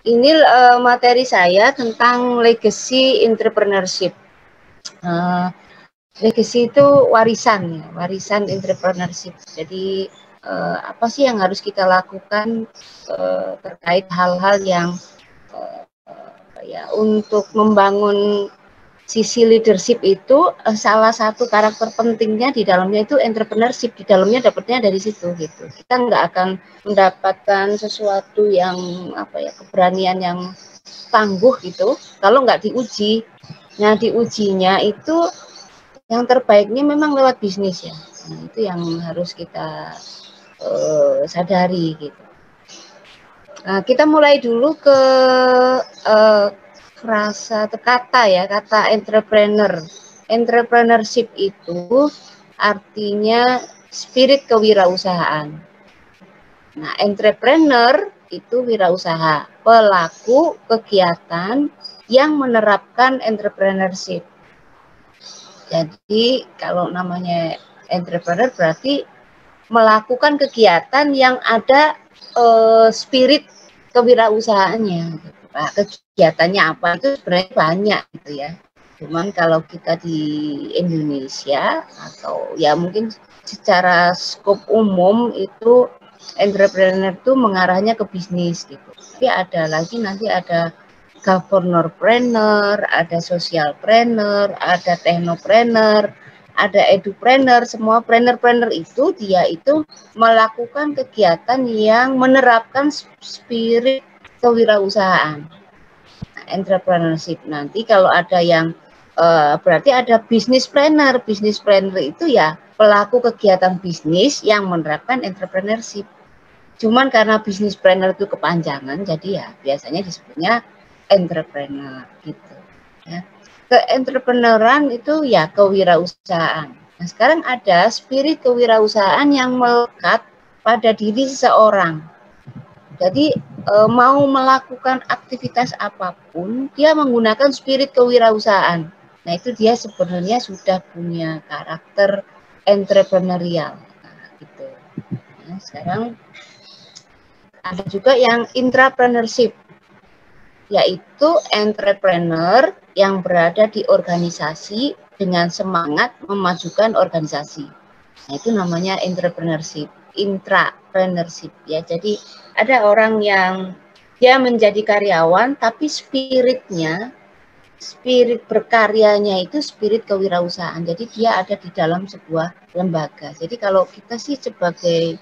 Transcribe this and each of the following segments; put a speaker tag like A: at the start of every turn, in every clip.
A: Ini materi saya tentang legacy entrepreneurship. Legacy itu warisan, ya, warisan entrepreneurship. Jadi apa sih yang harus kita lakukan terkait hal-hal yang ya untuk membangun sisi leadership itu salah satu karakter pentingnya di dalamnya itu entrepreneurship, di dalamnya dapatnya dari situ gitu. Kita nggak akan mendapatkan sesuatu yang apa ya, keberanian yang tangguh gitu kalau nggak diuji. Nah, diujinya itu yang terbaiknya memang lewat bisnis ya. Nah, itu yang harus kita sadari gitu. Nah, kita mulai dulu ke frasa atau kata ya, kata entrepreneur. Entrepreneurship itu artinya spirit kewirausahaan. Nah, entrepreneur itu wirausaha, pelaku kegiatan yang menerapkan entrepreneurship. Jadi kalau namanya entrepreneur berarti melakukan kegiatan yang ada spirit kewirausahaannya. Nah, kegiatannya apa itu sebenarnya banyak gitu ya. Cuman kalau kita di Indonesia atau ya mungkin secara skop umum itu entrepreneur itu mengarahnya ke bisnis gitu. Tapi ada lagi nanti ada governorpreneur, ada socialpreneur, ada technopreneur, ada edupreneur. Semua planner itu dia itu melakukan kegiatan yang menerapkan spirit kewirausahaan. Nah, entrepreneurship nanti kalau ada yang berarti ada business planner. Business planner itu ya pelaku kegiatan bisnis yang menerapkan entrepreneurship. Cuman karena business planner itu kepanjangan, jadi ya biasanya disebutnya entrepreneur gitu. Ya. Keentrepreneuran itu ya kewirausahaan. Nah, sekarang ada spirit kewirausahaan yang melekat pada diri seseorang. Jadi mau melakukan aktivitas apapun, dia menggunakan spirit kewirausahaan. Nah, itu dia sebenarnya sudah punya karakter entrepreneurial. Nah, gitu. Nah, sekarang ada juga yang intrapreneurship, yaitu entrepreneur yang berada di organisasi dengan semangat memajukan organisasi. Nah, itu namanya entrepreneurship, intrapreneurship ya. Jadi ada orang yang dia menjadi karyawan tapi spiritnya, spirit berkaryanya itu spirit kewirausahaan. Jadi dia ada di dalam sebuah lembaga. Jadi kalau kita sih sebagai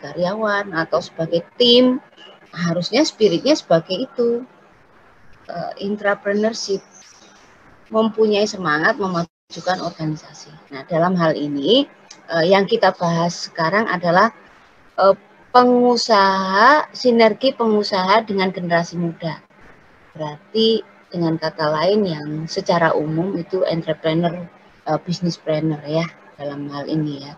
A: karyawan atau sebagai tim harusnya spiritnya sebagai itu intrapreneurship, mempunyai semangat memajukan organisasi. Nah, dalam hal ini yang kita bahas sekarang adalah pengusaha, sinergi pengusaha dengan generasi muda. Berarti dengan kata lain yang secara umum itu entrepreneur, business planner ya dalam hal ini ya.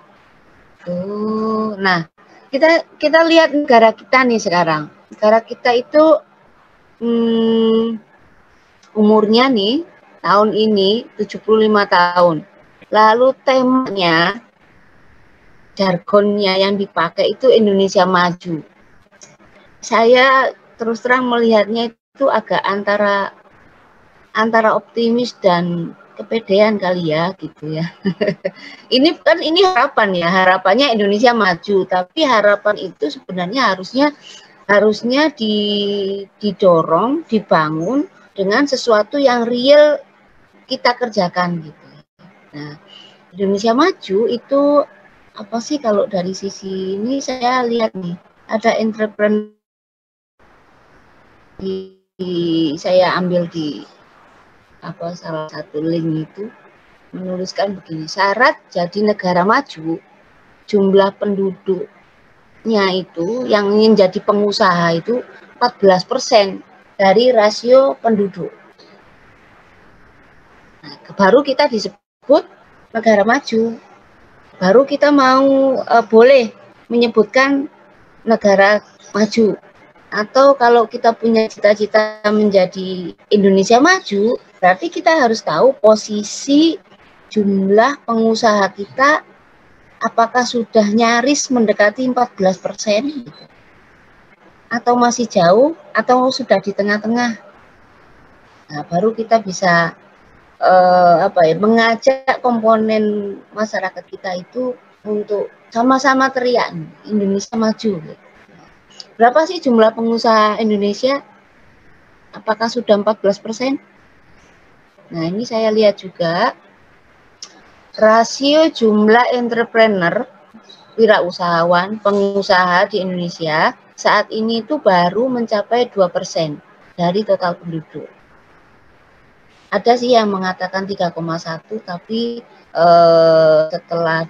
A: Nah, kita lihat negara kita nih sekarang. Negara kita itu umurnya nih tahun ini 75 tahun. Lalu temanya, jargonnya yang dipakai itu Indonesia Maju. Saya terus terang melihatnya itu agak antara optimis dan kepedean kali ya gitu ya. Ini harapan ya, harapannya Indonesia maju, tapi harapan itu sebenarnya harusnya didorong, dibangun dengan sesuatu yang real kita kerjakan gitu. Nah, Indonesia maju itu apa sih kalau dari sisi ini saya lihat nih, ada entrepreneur saya ambil di salah satu link itu menuliskan begini, syarat jadi negara maju jumlah penduduknya itu yang ingin jadi pengusaha itu 14% dari rasio penduduk. Nah, baru kita disebut negara maju, baru kita mau boleh menyebutkan negara maju. Atau kalau kita punya cita-cita menjadi Indonesia maju, berarti kita harus tahu posisi jumlah pengusaha kita apakah sudah nyaris mendekati 14%. atau masih jauh, atau sudah di tengah-tengah. Nah, baru kita bisa mengajak komponen masyarakat kita itu untuk sama-sama teriak Indonesia maju. Berapa sih jumlah pengusaha Indonesia? Apakah sudah 14%? Nah, ini saya lihat juga rasio jumlah entrepreneur, wirausahawan, pengusaha di Indonesia saat ini itu baru mencapai 2% dari total penduduk. Ada sih yang mengatakan 3,1, tapi setelah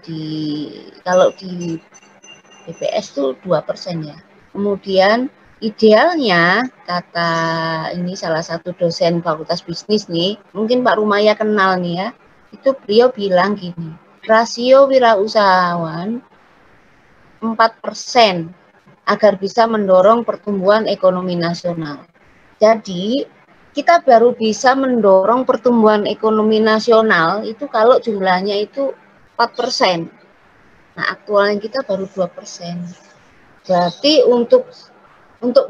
A: kalau di BPS itu 2% ya. Kemudian idealnya, kata ini salah satu dosen Fakultas Bisnis nih, mungkin Pak Rumaya kenal nih ya, itu beliau bilang gini, rasio wirausahawan 4% agar bisa mendorong pertumbuhan ekonomi nasional. Jadi kita baru bisa mendorong pertumbuhan ekonomi nasional itu kalau jumlahnya itu 4%. Nah, aktualnya kita baru 2%. Berarti untuk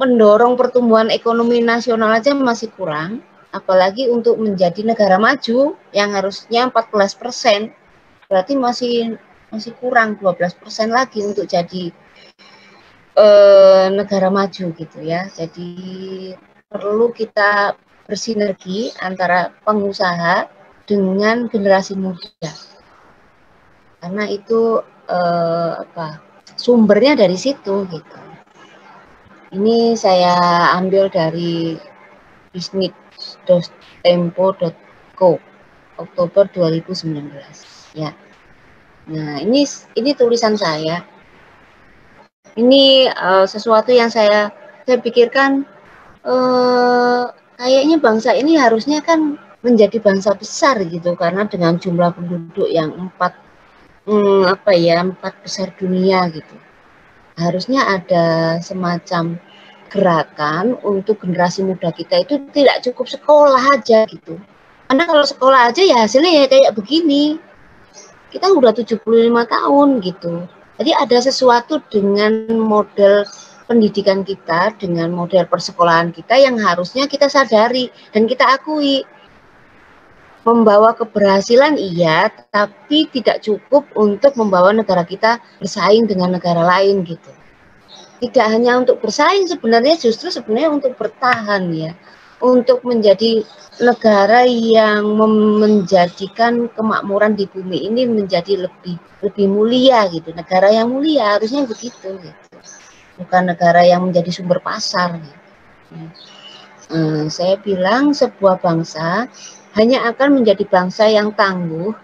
A: mendorong pertumbuhan ekonomi nasional aja masih kurang, apalagi untuk menjadi negara maju yang harusnya 14%. Berarti masih kurang 12% lagi untuk jadi negara maju gitu ya. Jadi perlu kita bersinergi antara pengusaha dengan generasi muda, karena itu sumbernya dari situ gitu. Ini saya ambil dari bisnis.tempo.co Oktober 2019 ya. Nah, ini tulisan saya. Ini sesuatu yang saya pikirkan, kayaknya bangsa ini harusnya kan menjadi bangsa besar gitu, karena dengan jumlah penduduk yang 4 besar dunia gitu. Harusnya ada semacam gerakan untuk generasi muda kita itu tidak cukup sekolah aja gitu. Karena kalau sekolah aja ya hasilnya ya kayak begini. Kita udah 75 tahun gitu. Jadi ada sesuatu dengan model pendidikan kita, dengan model persekolahan kita yang harusnya kita sadari dan kita akui. Membawa keberhasilan iya, tapi tidak cukup untuk membawa negara kita bersaing dengan negara lain gitu. Tidak hanya untuk bersaing, sebenarnya justru untuk bertahan ya, untuk menjadi negara yang menjadikan kemakmuran di bumi ini menjadi lebih mulia gitu. Negara yang mulia harusnya begitu gitu. Bukan negara yang menjadi sumber pasar gitu. Saya bilang sebuah bangsa hanya akan menjadi bangsa yang tangguh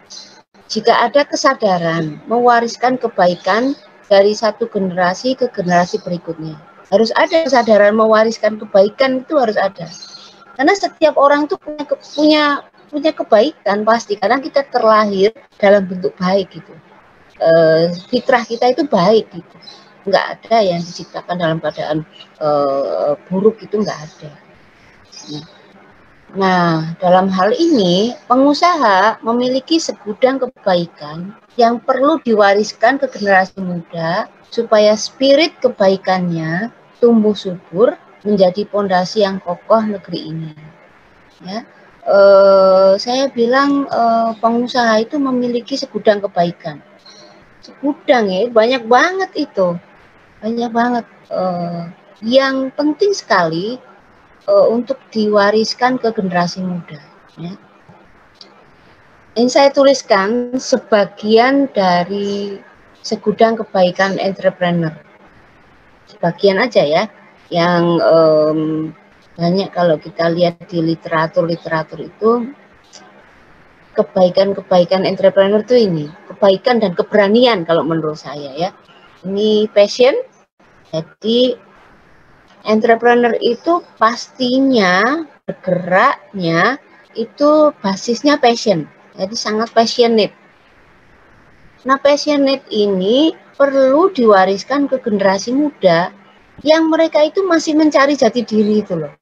A: jika ada kesadaran mewariskan kebaikan dari satu generasi ke generasi berikutnya. Harus ada kesadaran mewariskan kebaikan, itu harus ada. Karena setiap orang itu punya kebaikan pasti, karena kita terlahir dalam bentuk baik gitu. Fitrah kita itu baik gitu. Enggak ada yang diciptakan dalam keadaan buruk, itu enggak ada. Nah, dalam hal ini, pengusaha memiliki segudang kebaikan yang perlu diwariskan ke generasi muda supaya spirit kebaikannya tumbuh subur menjadi pondasi yang kokoh negeri ini. Ya, saya bilang pengusaha itu memiliki segudang kebaikan. Segudang ya, banyak banget itu, banyak banget. Yang penting sekali untuk diwariskan ke generasi muda. Ya. Ini saya tuliskan sebagian dari segudang kebaikan entrepreneur. Sebagian aja ya, yang banyak kalau kita lihat di literatur itu, kebaikan entrepreneur itu ini, kebaikan dan keberanian kalau menurut saya ya. Ini passion, jadi entrepreneur itu pastinya bergeraknya itu basisnya passion, jadi sangat passionate. Nah, passionate ini perlu diwariskan ke generasi muda yang mereka itu masih mencari jati diri itu loh.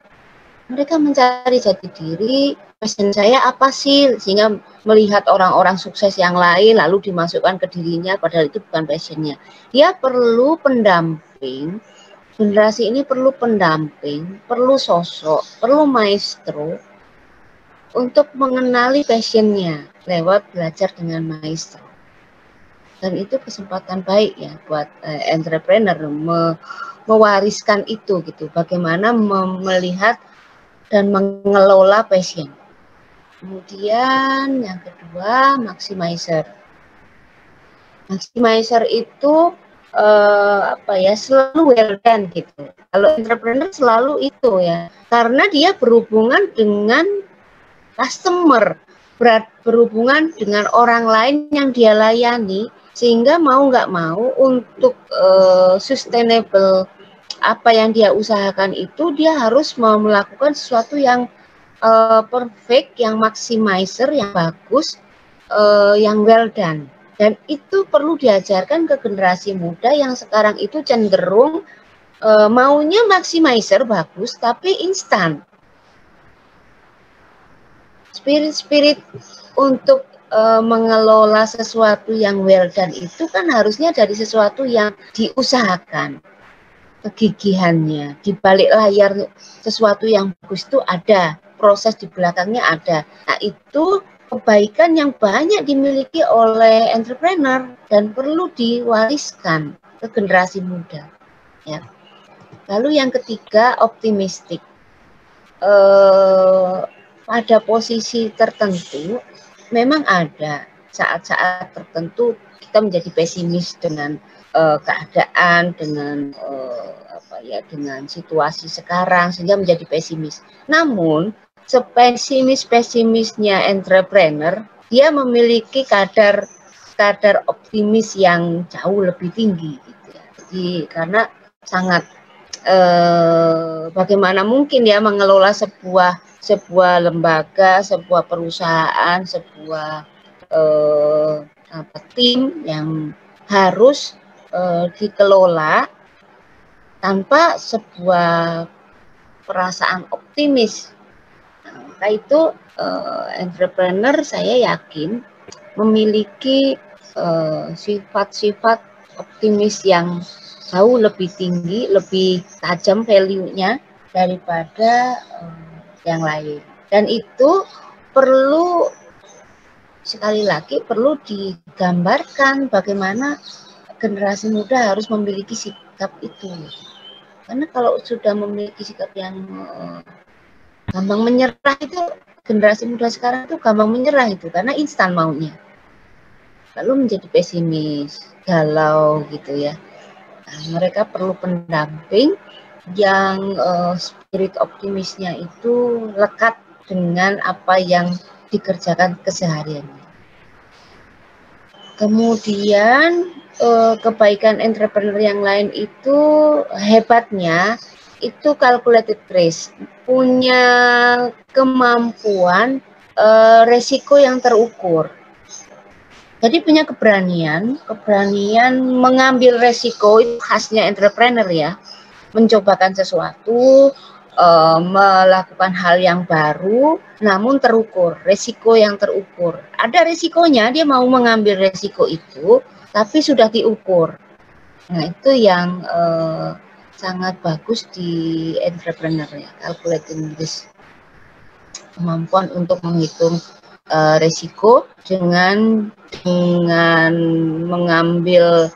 A: Mereka mencari jati diri, passion saya apa sih, sehingga melihat orang-orang sukses yang lain lalu dimasukkan ke dirinya padahal itu bukan passionnya. Dia perlu pendamping Generasi ini perlu pendamping, perlu sosok, perlu maestro untuk mengenali passionnya lewat belajar dengan maestro. Dan itu kesempatan baik ya buat entrepreneur mewariskan itu gitu. Bagaimana melihat dan mengelola passion. Kemudian yang kedua, maximizer. Maximizer itu selalu well done gitu. Kalau entrepreneur selalu itu ya, karena dia berhubungan dengan customer, berhubungan dengan orang lain yang dia layani, sehingga mau nggak mau untuk sustainable apa yang dia usahakan itu dia harus melakukan sesuatu yang perfect, yang maximizer, yang bagus, yang well done. Dan itu perlu diajarkan ke generasi muda yang sekarang itu cenderung maunya maximizer bagus tapi instan. Spirit untuk mengelola sesuatu yang well done itu kan harusnya dari sesuatu yang diusahakan. Kegigihannya, di balik layar sesuatu yang bagus itu ada, proses di belakangnya ada. Nah, itu kebaikan yang banyak dimiliki oleh entrepreneur dan perlu diwariskan ke generasi muda. Ya. Lalu yang ketiga, optimistik. Pada posisi tertentu, memang ada saat-saat tertentu kita menjadi pesimis dengan keadaan, dengan dengan situasi sekarang, sehingga menjadi pesimis. Namun sepesimis-pesimisnya entrepreneur, dia memiliki kadar optimis yang jauh lebih tinggi gitu ya. Jadi karena sangat bagaimana mungkin ya mengelola sebuah lembaga, sebuah perusahaan, sebuah tim yang harus dikelola tanpa sebuah perasaan optimis. Maka itu entrepreneur saya yakin memiliki sifat-sifat optimis yang jauh lebih tinggi, lebih tajam value-nya daripada yang lain. Dan itu perlu sekali lagi perlu digambarkan bagaimana generasi muda harus memiliki sikap itu. Karena kalau sudah memiliki sikap yang gampang menyerah itu, generasi muda sekarang itu gampang menyerah itu karena instan maunya. Lalu menjadi pesimis, galau gitu ya. Nah, mereka perlu pendamping yang spirit optimisnya itu lekat dengan apa yang dikerjakan kesehariannya. Kemudian kebaikan entrepreneur yang lain itu hebatnya itu calculated risk, punya kemampuan resiko yang terukur. Jadi punya keberanian mengambil resiko, itu khasnya entrepreneur ya, mencobakan sesuatu, melakukan hal yang baru, namun terukur, resiko yang terukur. Ada resikonya, dia mau mengambil resiko itu, tapi sudah diukur. Nah, itu yang sangat bagus di entrepreneur ya, calculating risk. Kemampuan untuk menghitung resiko dengan mengambil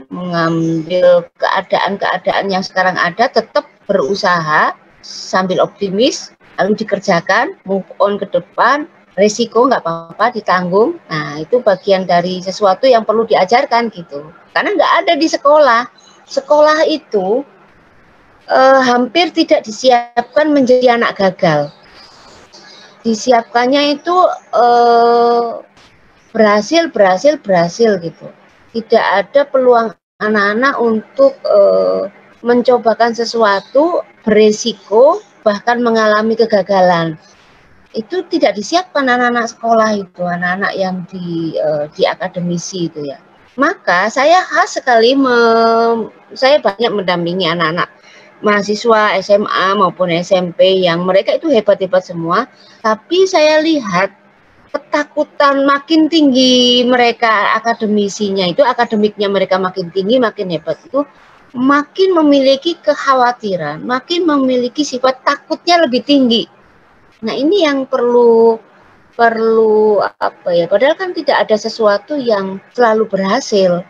A: mengambil keadaan yang sekarang ada, tetap berusaha sambil optimis, lalu dikerjakan, move on ke depan, resiko nggak apa-apa ditanggung. Nah, itu bagian dari sesuatu yang perlu diajarkan gitu, karena nggak ada di sekolah. Sekolah itu hampir tidak disiapkan menjadi anak gagal. Disiapkannya itu berhasil gitu. Tidak ada peluang anak-anak untuk mencobakan sesuatu beresiko, bahkan mengalami kegagalan. Itu tidak disiapkan anak-anak sekolah itu, anak-anak yang di akademisi itu ya. Maka saya khas sekali, saya banyak mendampingi anak-anak mahasiswa SMA maupun SMP yang mereka itu hebat-hebat semua, tapi saya lihat ketakutan makin tinggi mereka, akademisinya itu, akademiknya mereka makin tinggi, makin hebat itu, makin memiliki kekhawatiran, makin memiliki sifat takutnya lebih tinggi. Nah, ini yang perlu apa ya, padahal kan tidak ada sesuatu yang selalu berhasil.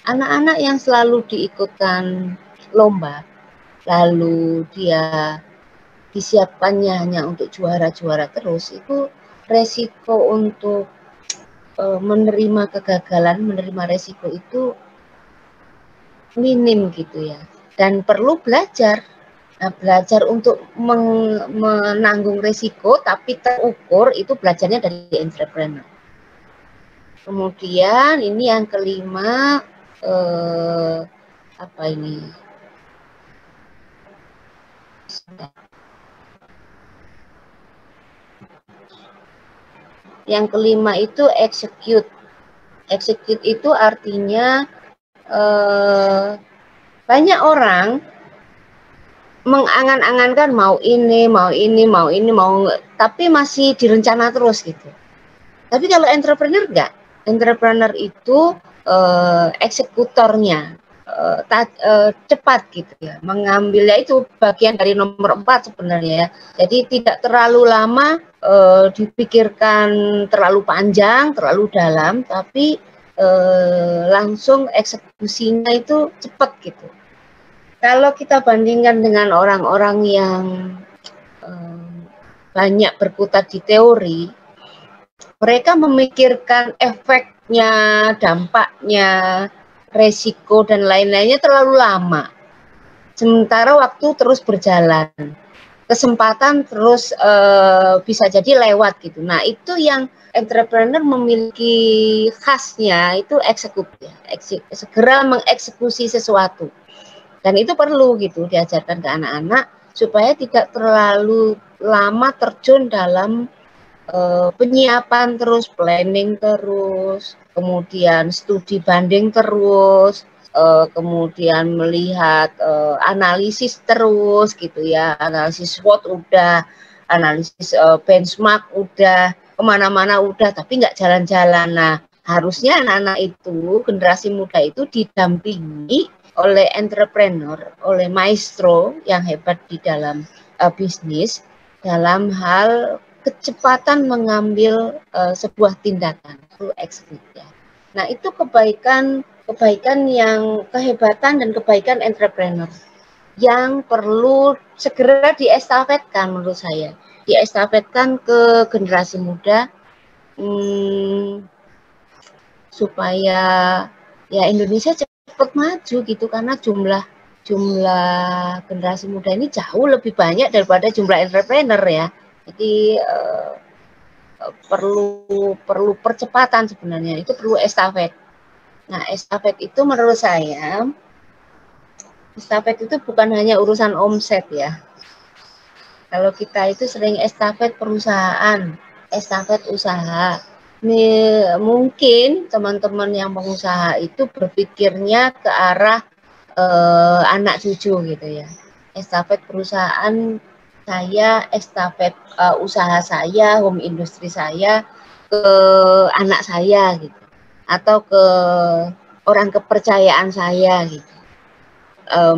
A: Anak-anak yang selalu diikutkan lomba, lalu dia disiapkannya hanya untuk juara-juara terus, itu resiko untuk menerima kegagalan, menerima resiko itu minim gitu ya. Dan perlu belajar. Nah, belajar untuk menanggung resiko tapi terukur, itu belajarnya dari entrepreneur. Kemudian ini yang kelima, apa ini? Yang kelima itu execute. Execute itu artinya banyak orang mengangan-angankan mau ini, tapi masih direncana terus gitu. Tapi kalau entrepreneur enggak. Entrepreneur itu eksekutornya cepat gitu ya. Mengambilnya itu bagian dari nomor 4 sebenarnya ya. Jadi tidak terlalu lama dipikirkan, terlalu panjang, terlalu dalam, tapi langsung eksekusinya itu cepat gitu. Kalau kita bandingkan dengan orang-orang yang banyak berkutat di teori, mereka memikirkan efeknya, dampaknya, resiko, dan lain-lainnya terlalu lama. Sementara waktu terus berjalan, kesempatan terus bisa jadi lewat gitu. Nah, itu yang entrepreneur memiliki khasnya, itu segera mengeksekusi sesuatu. Dan itu perlu gitu diajarkan ke anak-anak supaya tidak terlalu lama terjun dalam penyiapan terus, planning terus, kemudian studi banding terus, kemudian melihat analisis terus gitu ya, analisis SWOT udah, analisis benchmark udah, kemana-mana udah, tapi nggak jalan-jalan. Nah, harusnya anak-anak itu, generasi muda itu didampingi oleh entrepreneur, oleh maestro yang hebat di dalam bisnis, dalam hal kecepatan mengambil sebuah tindakan, itu execute ya. Nah, itu kebaikan yang kehebatan dan kebaikan entrepreneur yang perlu segera diestafetkan menurut saya, diestafetkan ke generasi muda supaya ya Indonesia cepat maju gitu, karena jumlah generasi muda ini jauh lebih banyak daripada jumlah entrepreneur ya. Jadi perlu percepatan sebenarnya, itu perlu estafet. Nah, estafet itu menurut saya, estafet itu bukan hanya urusan omset ya. Kalau kita itu sering estafet perusahaan, estafet usaha. Mungkin teman-teman yang pengusaha itu berpikirnya ke arah anak cucu gitu ya. Estafet perusahaan saya, estafet usaha saya, home industry saya ke anak saya gitu, atau ke orang kepercayaan saya gitu.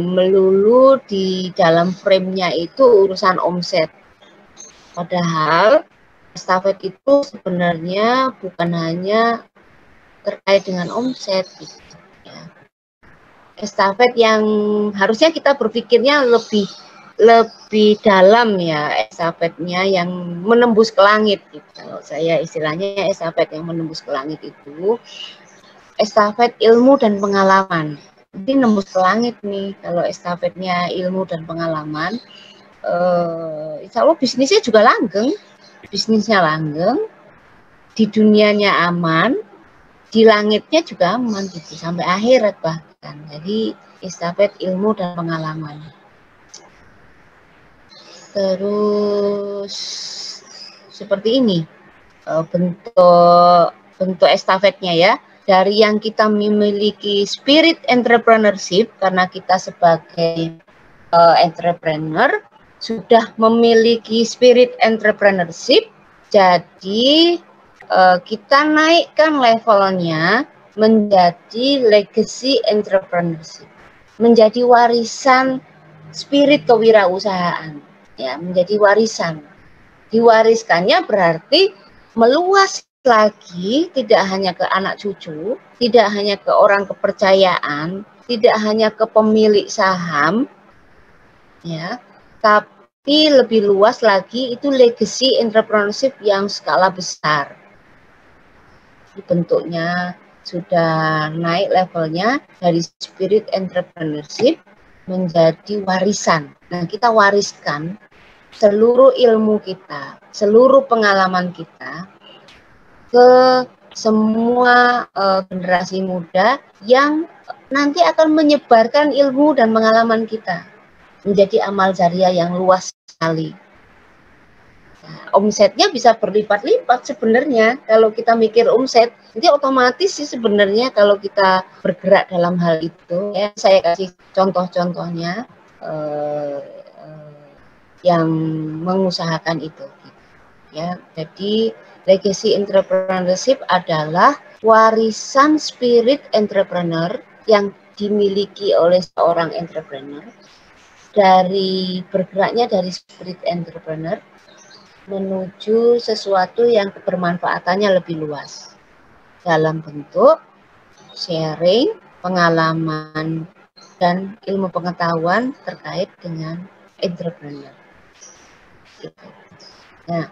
A: Melulu di dalam frame-nya itu urusan omset. Padahal estafet itu sebenarnya bukan hanya terkait dengan omset gitu ya. Estafet yang harusnya kita berpikirnya lebih dalam ya, estafetnya yang menembus ke langit gitu. Kalau saya istilahnya estafet yang menembus ke langit itu estafet ilmu dan pengalaman. Jadi nembus ke langit nih kalau estafetnya ilmu dan pengalaman. Insya Allah bisnisnya juga langgeng, di dunianya aman, di langitnya juga aman gitu, sampai akhirat bahkan. Jadi estafet ilmu dan pengalaman. Terus seperti ini bentuk estafetnya ya. Dari yang kita memiliki spirit entrepreneurship, karena kita sebagai entrepreneur sudah memiliki spirit entrepreneurship, Jadi kita naikkan levelnya menjadi legacy entrepreneurship, menjadi warisan spirit kewirausahaan, ya, menjadi warisan. Diwariskannya berarti meluas lagi, tidak hanya ke anak cucu, tidak hanya ke orang kepercayaan, tidak hanya ke pemilik saham, ya, tapi lebih luas lagi itu legacy entrepreneurship yang skala besar. Bentuknya sudah naik levelnya dari spirit entrepreneurship menjadi warisan. Nah, kita wariskan seluruh ilmu kita, seluruh pengalaman kita ke semua generasi muda yang nanti akan menyebarkan ilmu dan pengalaman kita menjadi amal jariah yang luas sekali. Nah, omsetnya bisa berlipat-lipat sebenarnya kalau kita mikir omset. Jadi otomatis sih sebenarnya kalau kita bergerak dalam hal itu, ya, saya kasih contoh-contohnya yang mengusahakan itu, ya. Jadi legacy entrepreneurship adalah warisan spirit entrepreneur yang dimiliki oleh seorang entrepreneur, dari bergeraknya dari spirit entrepreneur menuju sesuatu yang kebermanfaatannya lebih luas dalam bentuk sharing pengalaman dan ilmu pengetahuan terkait dengan entrepreneur. Nah,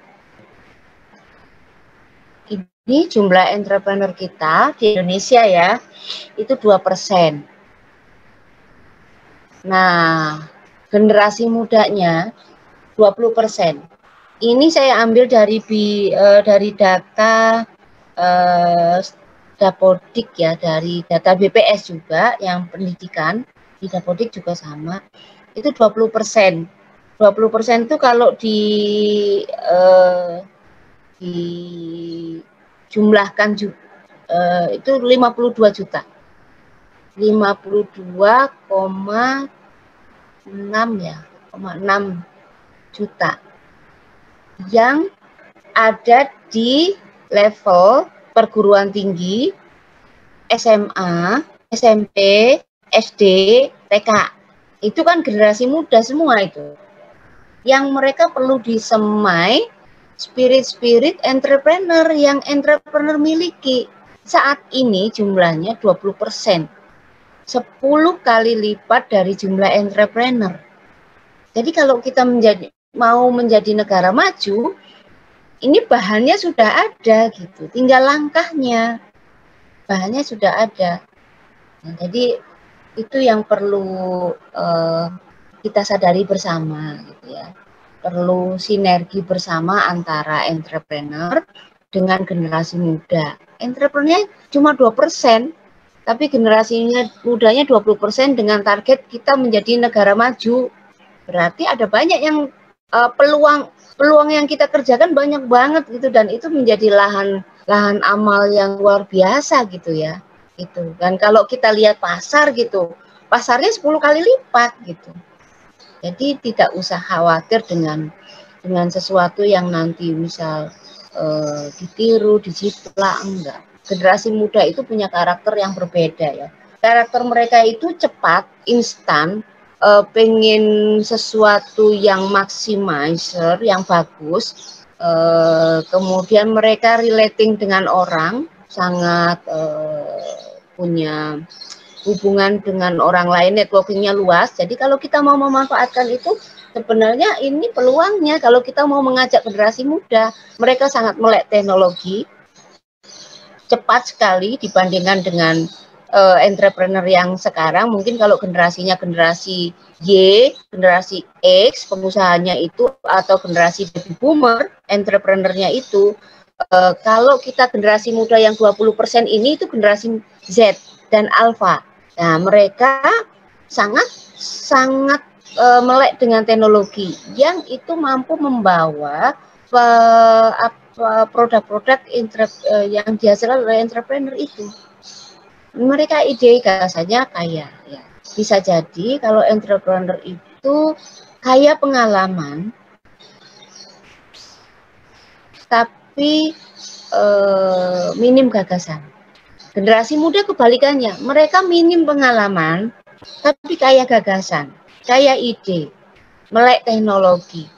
A: ini jumlah entrepreneur kita di Indonesia ya, itu 2%. Nah, generasi mudanya 20%. Ini saya ambil dari data Dapodik ya, dari data BPS juga yang pendidikan, di Dapodik juga sama, itu 20%. 20% itu kalau dijumlahkan itu 52 juta. 52,6 ya, 6 juta yang ada di level perguruan tinggi, SMA, SMP, SD, TK. Itu kan generasi muda semua itu. Yang mereka perlu disemai spirit-spirit entrepreneur yang entrepreneur miliki. Saat ini jumlahnya 20%. 10 kali lipat dari jumlah entrepreneur. Jadi kalau kita mau menjadi negara maju, ini bahannya sudah ada gitu, tinggal langkahnya. Bahannya sudah ada. Nah, jadi itu yang perlu kita sadari bersama gitu ya. Perlu sinergi bersama antara entrepreneur dengan generasi muda. Entrepreneurnya cuma 2%, tapi generasinya mudanya 20% dengan target kita menjadi negara maju. Berarti ada banyak yang peluang yang kita kerjakan banyak banget gitu, dan itu menjadi lahan amal yang luar biasa gitu ya. Itu. Dan kalau kita lihat pasar gitu, pasarnya 10 kali lipat gitu. Jadi tidak usah khawatir dengan sesuatu yang nanti misal ditiru, diciplak, enggak. Generasi muda itu punya karakter yang berbeda ya. Karakter mereka itu cepat, instan, pengen sesuatu yang maximizer, yang bagus, kemudian mereka relating dengan orang, sangat punya hubungan dengan orang lain, networkingnya luas. Jadi kalau kita mau memanfaatkan itu, sebenarnya ini peluangnya. Kalau kita mau mengajak generasi muda, mereka sangat melek teknologi, cepat sekali dibandingkan dengan entrepreneur yang sekarang. Mungkin kalau generasinya generasi Y, generasi X, pengusahanya itu, atau generasi baby boomer, entrepreneurnya itu, kalau kita generasi muda yang 20% ini, itu generasi Z dan Alpha. Nah, mereka sangat melek dengan teknologi yang itu mampu membawa produk-produk yang dihasilkan oleh entrepreneur itu. Mereka ide gagasannya kaya ya. Bisa jadi kalau entrepreneur itu kaya pengalaman, tapi minim gagasan. Generasi muda kebalikannya, mereka minim pengalaman, tapi kaya gagasan, kaya ide, melek teknologi,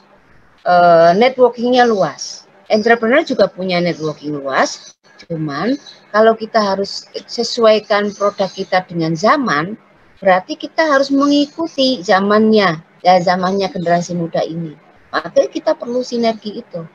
A: networkingnya luas. Entrepreneur juga punya networking luas, cuman kalau kita harus sesuaikan produk kita dengan zaman, berarti kita harus mengikuti zamannya, ya zamannya generasi muda ini. Makanya kita perlu sinergi itu.